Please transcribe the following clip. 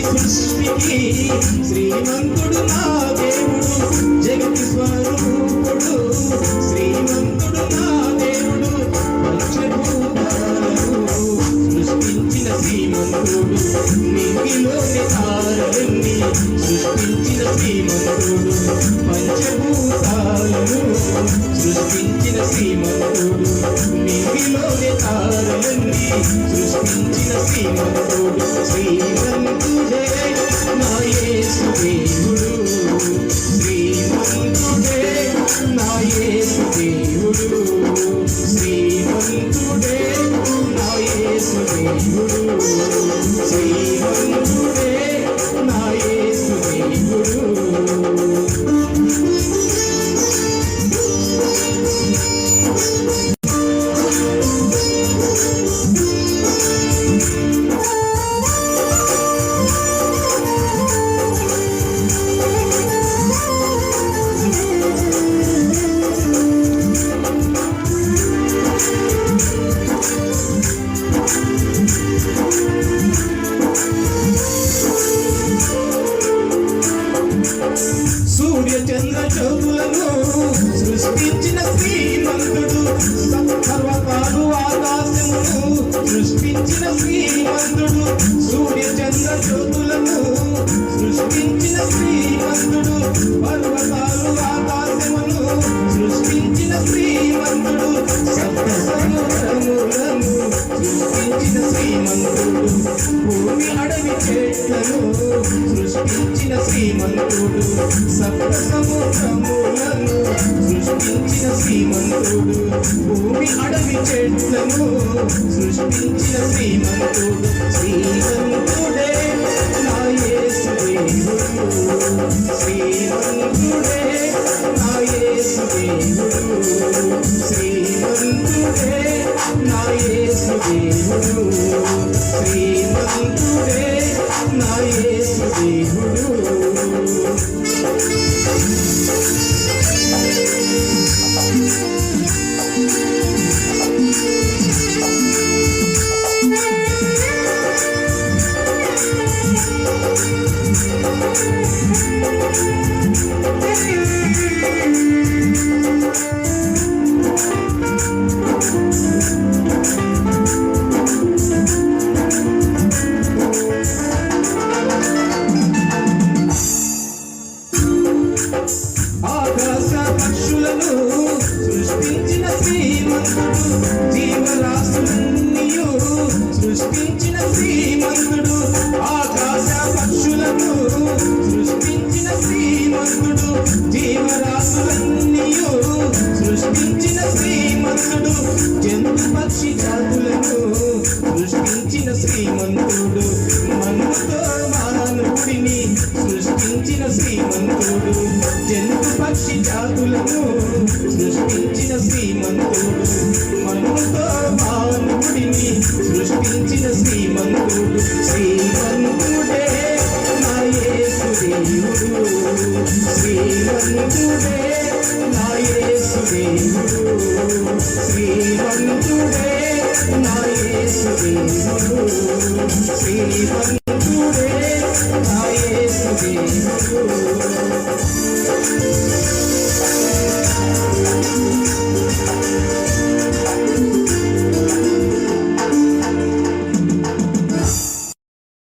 సృష్టికి శ్రీమంతుడు నా దేవుడు, జగతి స్వరూపుడు శ్రీమంతుడు నా దేవుడు, పంచభూతాలను సృష్టించిన శ్రీమంతుడు, నింగిలోని తారలన్నీ సృష్టించిన శ్రీమంతుడు, పంచభూతాలను సృష్టించిన శ్రీమంతుడు, నింగిలోని తారలన్నీ సృష్టించిన శ్రీమంతుడు, శ్రీమంతుడే నా యేసు దేవుడు, శ్రీమంతుడే నా యేసు దేవుడు, శ్రీమంతుడే నా యేసు దేవుడు, శ్రీమంతుడే నా యేసు దేవుడు. సూర్య చంద్ర జ్యోతులను సృష్టించిన శ్రీమంతుడు, సర్వకాలు ఆకాశమును సృష్టించిన శ్రీమంతుడు, సూర్య చంద్ర జ్యోతులను సృష్టించిన శ్రీమంతుడు, పర్వతాలు ఆకాశమును సృష్టించిన శ్రీమంతుడు, సప్త సముద్రములను సృష్టించిన శ్రీమంతుడు, భూమి అడవి చెట్లను సృష్టించిన శ్రీమంతుడు, సప్త సముద్రములను సృష్టించిన శ్రీమంతుడు, భూమి అడవి చెట్లను సృష్టించిన శ్రీమంతుడు, శ్రీమంతుడే నా యేసు దేవుడు, శ్రీమంతుడే నా యేసు దేవుడు, శ్రీమంతుడే నా యేసు దేవుడు, శ్రీమంతుడే నా యేసు దేవుడు.